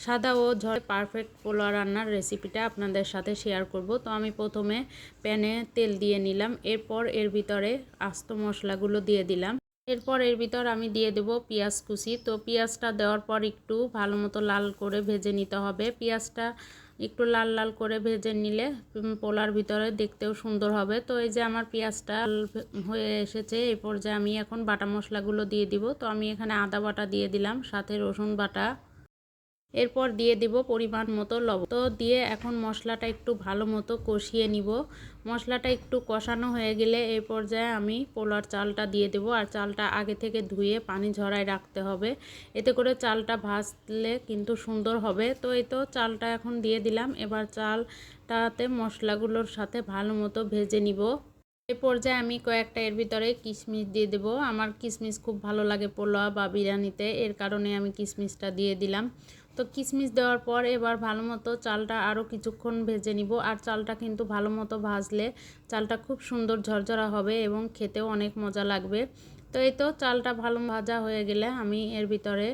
সাদা ও ঝড়ে পারফেক্ট পোলাও রান্নার রেসিপিটা আপনাদের সাথে শেয়ার করব। তো আমি প্রথমে প্যানে তেল দিয়ে নিলাম, এরপর এর ভিতরে আস্ত মশলাগুলো দিয়ে দিলাম। এরপর এর ভিতর আমি দিয়ে দেব পেঁয়াজ কুচি। তো পেঁয়াজটা দেওয়ার পর একটু ভালো মতো লাল করে ভেজে নিতে হবে। পেঁয়াজটা একটু লাল লাল করে ভেজে নিলে পোলার ভিতরে দেখতেও সুন্দর হবে। তো এই যে আমার পেঁয়াজটা হয়ে এসেছে, এই পর্যায়ে আমি এখন বাটা মশলাগুলো দিয়ে দিব। তো আমি এখানে আদা বাটা দিয়ে দিলাম, সাথে রসুন বাটা, এরপর দিয়ে দিব পরিমাণ মতো লবণ। তো দিয়ে এখন মশলাটা একটু ভালো মতো কষিয়ে নিব। মশলাটা একটু কষানো হয়ে গেলে এই পর্যায়ে আমি পোলার চালটা দিয়ে দেব। আর চালটা আগে থেকে ধুয়ে পানি ঝরায় রাখতে হবে, এতে করে চালটা ভাজলে কিন্তু সুন্দর হবে। তো এই তো চালটা এখন দিয়ে দিলাম। এবার চালটাতে মশলাগুলোর সাথে ভালো মতো ভেজে নিব। এই পর্যায়ে আমি কয়েকটা এর ভিতরে কিশমিশ দিয়ে দেব। আমার কিশমিশ খুব ভালো লাগে পোলাও বা বিরিয়ানিতে, এর কারণে আমি কিশমিশটা দিয়ে দিলাম। তো কিশমিশ দেওয়ার পর এবার ভালো মতো চালটা আরও কিছুক্ষণ ভেজে নিব। আর চালটা কিন্তু ভালো মতো ভাজলে চালটা খুব সুন্দর ঝরঝরা হবে এবং খেতেও অনেক মজা লাগবে। তো এই তো চালটা ভালো ভাজা হয়ে গেলে আমি এর ভিতরে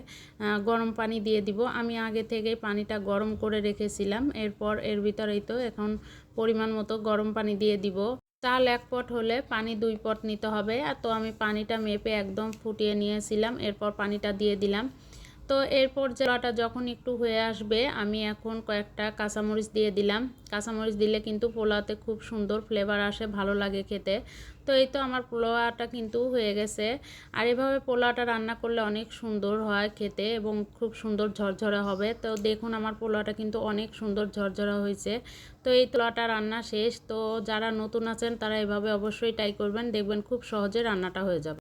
গরম পানি দিয়ে দিব। আমি আগে থেকেই পানিটা গরম করে রেখেছিলাম। এরপর এর ভিতরেই তো এখন পরিমাণ মতো গরম পানি দিয়ে দিব। চাল 1 পট হলে পানি 2 পট নিতে হবে। আর তো আমি পানিটা মেপে একদম ফুটিয়ে নিয়েছিলাম, এরপর পানিটা দিয়ে দিলাম। তো এরপর পোলাওটা যখন একটু হয়ে আসবে আমি এখন কয়েকটা কাঁচামরিচ দিয়ে দিলাম। কাঁচামরিচ দিলে কিন্তু পোলাওতে খুব সুন্দর ফ্লেভার আসে, ভালো লাগে খেতে। তো এই তো আমার পোলাওটা কিন্তু হয়ে গেছে। আর এভাবে পোলাওটা রান্না করলে অনেক সুন্দর হয় খেতে এবং খুব সুন্দর ঝরঝরা হবে। তো দেখুন আমার পোলাওটা কিন্তু অনেক সুন্দর ঝরঝরা হয়েছে। তো এই পোলাওটা রান্না শেষ। তো যারা নতুন আছেন তারা এভাবে অবশ্যই ট্রাই করবেন, দেখবেন খুব সহজে রান্নাটা হয়ে যাবে।